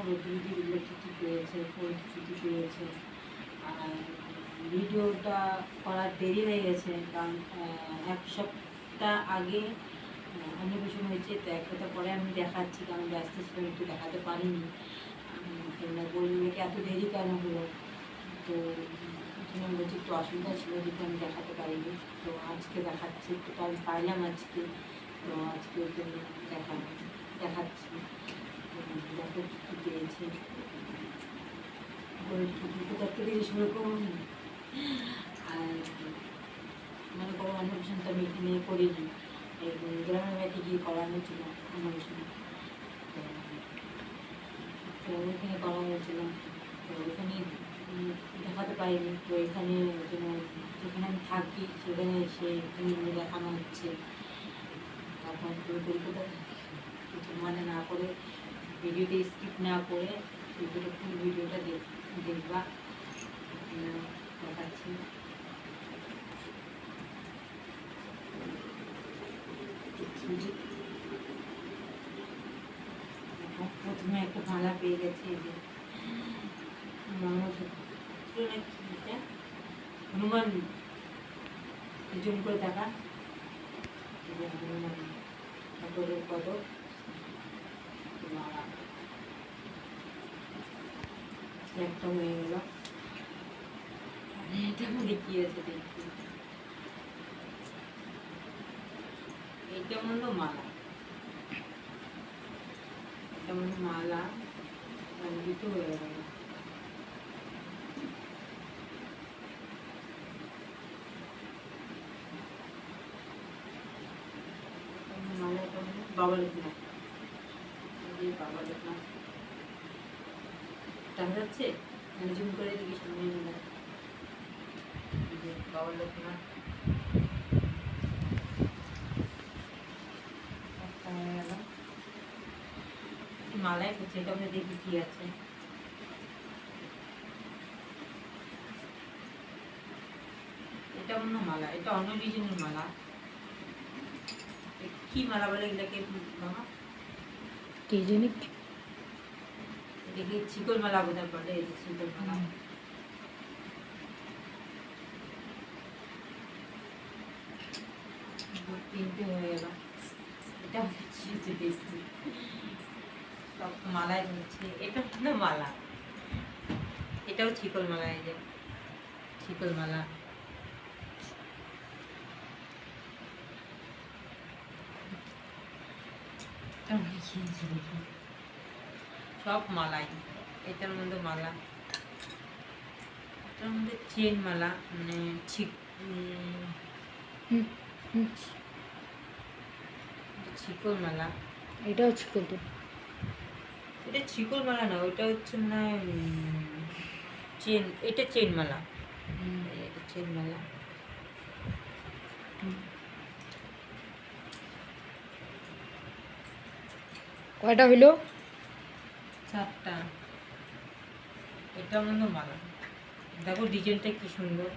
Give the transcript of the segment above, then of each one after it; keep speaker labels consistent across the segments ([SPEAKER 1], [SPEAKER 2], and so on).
[SPEAKER 1] রুদ্রদিগুলো চিঠি পেয়েছে, পরীক্ষা চিঠি পেয়েছে। আর ভিডিওটা করার দেরি হয়ে গেছে, কারণ এক সপ্তাহ আগে অন্নপ্রাশন হয়েছে, তো এক সপ্তাহ পরে আমি দেখাচ্ছি, কারণ ব্যস্ত ছিলাম একটু দেখাতে পারিনি। তোমরা বললে কি এত দেরি কেন হলো, তো আমি বলছি একটু অসুবিধা ছিল যেহেতু আমি দেখাতে পারিনি। তো আজকে দেখাচ্ছি, একটু কাজ পাইলাম আজকে, তো আজকে ওকে দেখাচ্ছি। দেখো কী পেয়েছি, কোথার থেকে শুরু করবো। আর মনে করো অন্নপ্রাশনটা আমি এখানে করিনি, গ্রামের বাড়িতে গিয়ে করা হয়েছিল অন্নপ্রাশন, তো ওইখানে করা হয়েছিল, তো ওইখানে দেখাতে পারিনি। তো এখানে যেখানে আমি থাকি সেখানে এসে দেখানো হচ্ছে। এখন পুরোপুরি কোথাও কিছু মানে না করে, ভিডিওটা স্কিপ না করে ফুল ভিডিওটা দেখবা, দেখাচ্ছি। প্রথমে একটা মালা পেয়ে গেছি, এই যে হনুমান, জুম করে দেখা, হনুমান ঠাকুরের পদক মালা একটা হয়ে গেল। এটা মধ্যে কি আছে দেখছি, এইটা মনে মালা, এটা মনে মালা দুটো হয়ে গেল। মালা বাবা লোকনাথ, বাবা লোকনাথ দেখা যাচ্ছে, জুম করে দিকে সামনে নিলাম, বাবা লোকনাথ মালায় করছে। এটা আমরা দেখি কি আছে, এটা অন্য মালা, এটা অন্য ডিজাইনের মালা। কি মালা বলে এগুলাকে বাবা,
[SPEAKER 2] কি জানি,
[SPEAKER 1] দেখি শিকল মালা বোধহয় বলে, এই যে শিকল মালা। তিনটে হয়ে গেল, এটা দেখি সব মালায় ধরছে। এটা হলো মালা, এটাও শিকল মালা, এই যে শিকল মালা। সব মালাই, এটার মধ্যে মালা, এটার মধ্যে চেন মালা, মানে শিকল মালা।
[SPEAKER 2] এটাও শিকল তো,
[SPEAKER 1] এটা শিকল মালা না, ওইটা হচ্ছে না চেন, এটা চেন মালা, এটা চেন মালা।
[SPEAKER 2] কয়টা হইলো?
[SPEAKER 1] 4টা। এটা মনে মালা, দেখো ডিজাইনটা কি সুন্দর,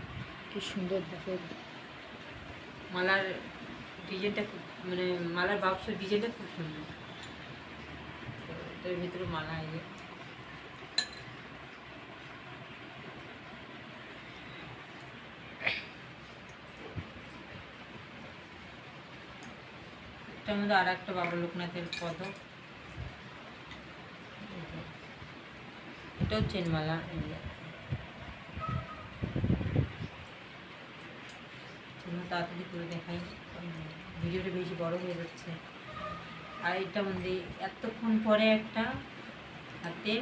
[SPEAKER 2] কি সুন্দর দেখো,
[SPEAKER 1] মালার ডিজাইনটা খুব, মানে মালার বাক্সের ডিজাইনটা খুব সুন্দর। এর ভিতরে মালা, এই যে এটার মধ্যে আর একটা বাবা লোকনাথের পদক, এটাও চেন মালা। তাড়াতাড়ি করে দেখাই, ভিডিওটা বেশি বড় হয়ে যাচ্ছে। আর এটা মধ্যে এতক্ষণ পরে একটা হাতে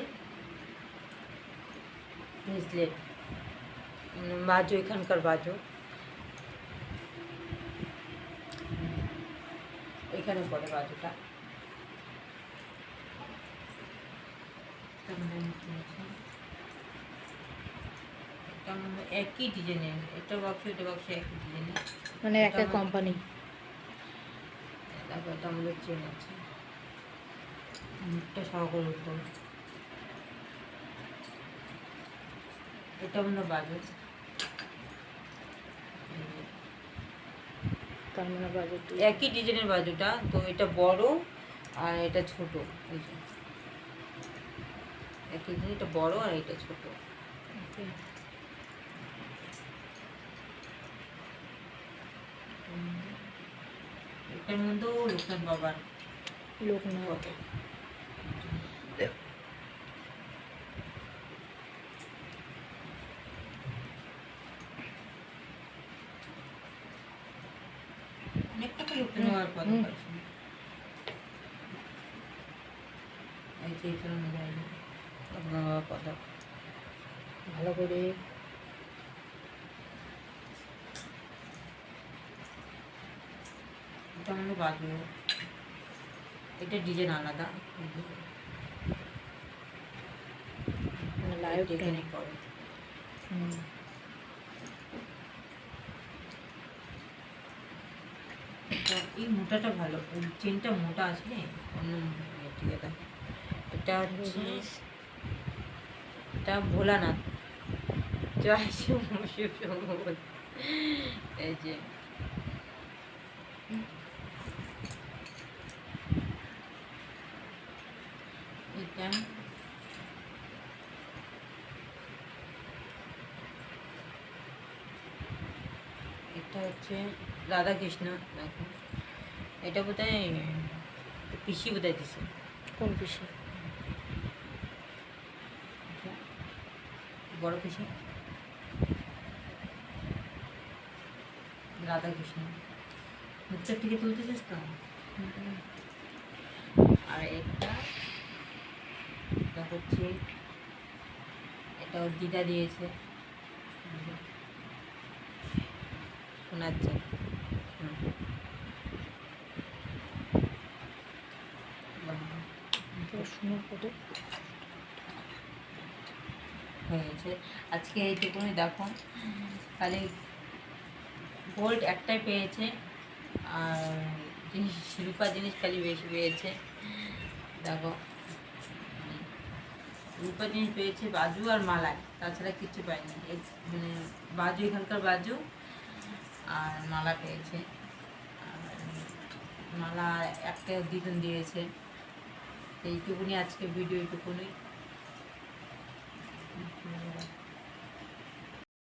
[SPEAKER 1] ব্রেসলেট, বাজো, এখানকার বাজো, এখানে পরে বাজুটা। একই ডিজাইনের, এটা বাক্স এটা বাক্স একই ডিজাইনের,
[SPEAKER 2] মানে একটা কোম্পানি।
[SPEAKER 1] তারপর এটা আমাদের চেন আছে, মুখটা সহকারে উঠতাম, এটা আমরা বাজু,
[SPEAKER 2] তার মানে বাজেট
[SPEAKER 1] একই ডিজাইনের বাজুটা, তো এটা বড় আর এটা ছোট, এই যে একই জিনিস, এটা বড় আর এটা ছোট।
[SPEAKER 2] ওকে।
[SPEAKER 1] এটার মধ্যেও লোকনাথ বাবার
[SPEAKER 2] লোকনাথ।
[SPEAKER 1] ফটো। অনেকটা করে লোকনাথ বাবার ফটো পাইছি। এই যে এটার মধ্যে লোকনাথ বাবার ফটো।
[SPEAKER 2] ভালো করে
[SPEAKER 1] এটা আমাদের বাজু, এটা ডিজাইন আলাদা।
[SPEAKER 2] লাইভ
[SPEAKER 1] এখানে করে। এটা এই মোটাটা ভালো, ওই চেনটা মোটা আছে না, অন্য ঠিক আছে। এটা হচ্ছে, এটা ভোলানাথ, জয় শিব শিব শম্ভু। এই যে এটা এটা হচ্ছে রাধাকৃষ্ণ। দেখো এটা বোধহয় পিসি বোধহয় দিছে।
[SPEAKER 2] কোন পিসে?
[SPEAKER 1] বড় পিসি রাধাকৃষ্ণ। মুখটার থেকে তুলতেছিস তো। আর এটা হচ্ছে, এটা ওর দিদা দিয়েছে, শোনাচ্ছে।
[SPEAKER 2] সুন্দর ফটো
[SPEAKER 1] হয়ে গেছে। আজকে এইটুকুনি দেখো, খালি গোল্ড একটাই পেয়েছে, আর জিনিস রূপা জিনিস খালি বেশি পেয়েছে। দেখো রূপা জিনিস পেয়েছে বাজু আর মালায়, তাছাড়া কিচ্ছু পাইনি। মানে বাজু, এখানকার বাজু আর মালা পেয়েছে। আর মালা একটা দ্বিগুণ দিয়েছে। এইটুকুনি আজকে ভিডিও, এইটুকুনি।